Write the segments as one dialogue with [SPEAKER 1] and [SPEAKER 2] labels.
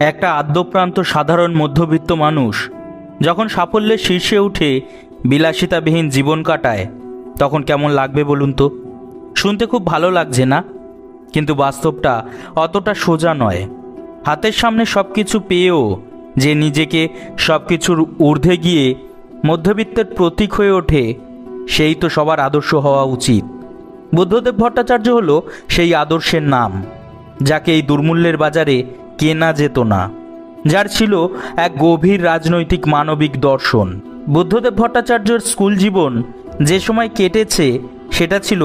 [SPEAKER 1] একটা আদ্যপ্রান্ত সাধারণ মধ্যবিত্ত মানুষ যখন সাফল্যের শীর্ষে উঠে বিলাসিতাবিহীন জীবন কাটায় তখন কেমন লাগবে বলুন তো। শুনতে খুব ভালো লাগছে না? কিন্তু বাস্তবটা অতটা সোজা নয়। হাতের সামনে সব কিছু পেয়েও যে নিজেকে সব কিছুর ঊর্ধ্বে গিয়ে মধ্যবিত্তের প্রতীক হয়ে ওঠে, সেই তো সবার আদর্শ হওয়া উচিত। বুদ্ধদেব ভট্টাচার্য হলো সেই আদর্শের নাম, যাকে এই দুর্মূল্যের বাজারে কেনা যেত না, যার ছিল এক গভীর রাজনৈতিক মানবিক দর্শন। বুদ্ধদেব ভট্টাচার্যের স্কুল জীবন যে সময় কেটেছে সেটা ছিল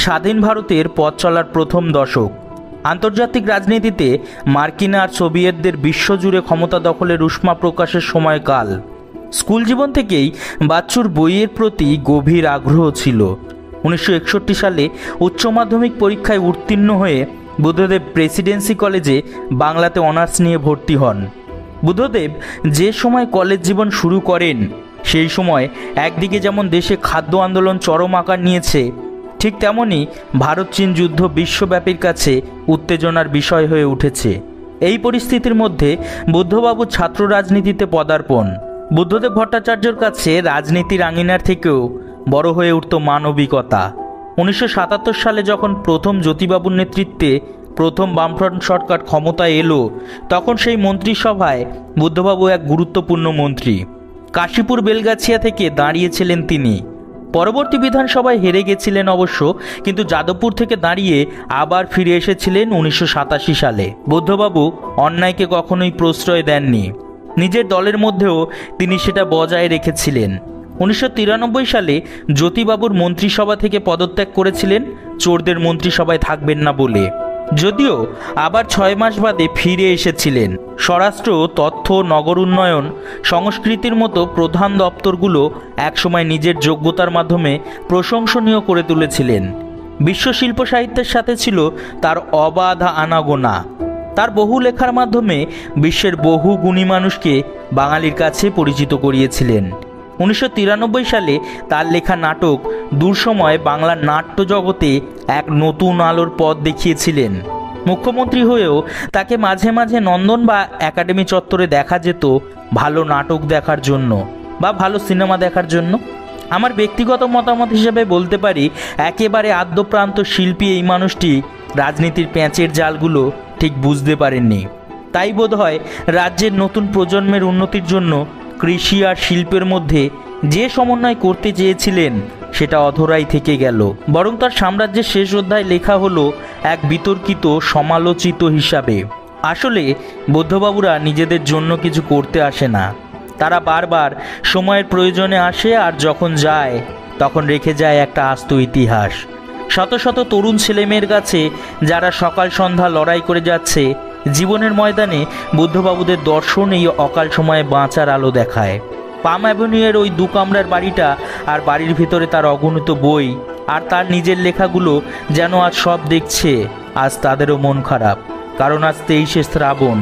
[SPEAKER 1] স্বাধীন ভারতের পথ চলার প্রথম দশক। আন্তর্জাতিক রাজনীতিতে মার্কিন আর সোভিয়েতদের বিশ্বজুড়ে ক্ষমতা দখলের উষ্মা প্রকাশের সময়কাল। স্কুল জীবন থেকেই বাচ্চুর বইয়ের প্রতি গভীর আগ্রহ ছিল। 1961 সালে উচ্চ মাধ্যমিক পরীক্ষায় উত্তীর্ণ হয়ে বুদ্ধদেব প্রেসিডেন্সি কলেজে বাংলাতে অনার্স নিয়ে ভর্তি হন। বুদ্ধদেব যে সময় কলেজ জীবন শুরু করেন সেই সময় একদিকে যেমন দেশে খাদ্য আন্দোলন চরম আকার নিয়েছে, ঠিক তেমনই ভারত চীন যুদ্ধ বিশ্বব্যাপীর কাছে উত্তেজনার বিষয় হয়ে উঠেছে। এই পরিস্থিতির মধ্যে বুদ্ধবাবু ছাত্র রাজনীতিতে পদার্পণ। বুদ্ধদেব ভট্টাচার্যের কাছে রাজনীতির আঙিনার থেকেও বড় হয়ে উঠত মানবিকতা। 1977 সালে যখন প্রথম জ্যোতিবাবুর নেতৃত্বে প্রথম বামফ্রন্ট সরকার ক্ষমতায় এলো, তখন সেই মন্ত্রিসভায় বুদ্ধবাবু এক গুরুত্বপূর্ণ মন্ত্রী। কাশীপুর বেলগাছিয়া থেকে দাঁড়িয়েছিলেন তিনি। পরবর্তী বিধানসভায় হেরে গেছিলেন অবশ্য, কিন্তু যাদবপুর থেকে দাঁড়িয়ে আবার ফিরে এসেছিলেন 1987 সালে। বুদ্ধবাবু অন্যায়কে কখনোই প্রশ্রয় দেননি, নিজের দলের মধ্যেও তিনি সেটা বজায় রেখেছিলেন। 1993 সালে জ্যোতিবাবুর মন্ত্রিসভা থেকে পদত্যাগ করেছিলেন চোরদের মন্ত্রিসভায় থাকবেন না বলে, যদিও আবার 6 মাস বাদে ফিরে এসেছিলেন। স্বরাষ্ট্র, তথ্য, নগর উন্নয়ন, সংস্কৃতির মতো প্রধান দপ্তরগুলো একসময় নিজের যোগ্যতার মাধ্যমে প্রশংসনীয় করে তুলেছিলেন। বিশ্ব শিল্প সাহিত্যের সাথে ছিল তার অবাধ আনাগোনা। তার বহু লেখার মাধ্যমে বিশ্বের বহু গুণী মানুষকে বাঙালির কাছে পরিচিত করিয়েছিলেন। 1993 সালে তার লেখা নাটক দুঃসময় বাংলার নাট্য জগতে এক নতুন আলোর পথ দেখিয়েছিলেন। মুখ্যমন্ত্রী হয়েও তাকে মাঝে মাঝে নন্দন বা একাডেমি চত্বরে দেখা যেত ভালো নাটক দেখার জন্য বা ভালো সিনেমা দেখার জন্য। আমার ব্যক্তিগত মতামত হিসেবে বলতে পারি, একেবারে আদ্যপ্রান্ত শিল্পী এই মানুষটি রাজনীতির প্যাঁচের জালগুলো ঠিক বুঝতে পারেননি। তাই বোধহয় রাজ্যের নতুন প্রজন্মের উন্নতির জন্য কৃষি আর শিল্পের মধ্যে যে সমন্বয় করতে চেয়েছিলেন সেটা অধরাই থেকে গেল। বরং তার সাম্রাজ্যের শেষ অধ্যায় লেখা হলো এক বিতর্কিত সমালোচিত হিসাবে। আসলে বুদ্ধবাবুরা নিজেদের জন্য কিছু করতে আসে না, তারা বারবার সময়ের প্রয়োজনে আসে, আর যখন যায় তখন রেখে যায় একটা আস্ত ইতিহাস। শত শত তরুণ ছেলেমেয়ের কাছে যারা সকাল সন্ধ্যা লড়াই করে যাচ্ছে জীবনের ময়দানে, বুদ্ধবাবুদের দর্শন এই অকাল সময়ে বাঁচার আলো দেখায়। পাম অ্যাভিনিউয়ের ওই 2 কামরার বাড়িটা আর বাড়ির ভিতরে তার অগণিত বই আর তার নিজের লেখাগুলো যেন আজ সব দেখছে। আজ তাদেরও মন খারাপ, কারণ আজ 23শে শ্রাবণ,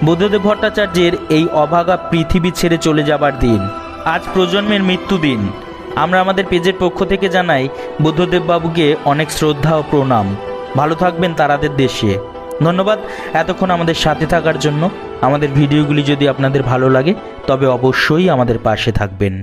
[SPEAKER 1] বুদ্ধদেব ভট্টাচার্যের এই অভাগা পৃথিবী ছেড়ে চলে যাবার দিন। আজ প্রজন্মের মৃত্যুদিন। আমরা আমাদের পেজের পক্ষ থেকে জানাই বুদ্ধদেব বাবুকে অনেক শ্রদ্ধা ও প্রণাম। ভালো থাকবেন তারাদের দেশে। ধন্যবাদ এতক্ষণ আমাদের সাথে থাকার জন্য। আমাদের ভিডিওগুলি যদি আপনাদের ভালো লাগে তবে অবশ্যই আমাদের পাশে থাকবেন।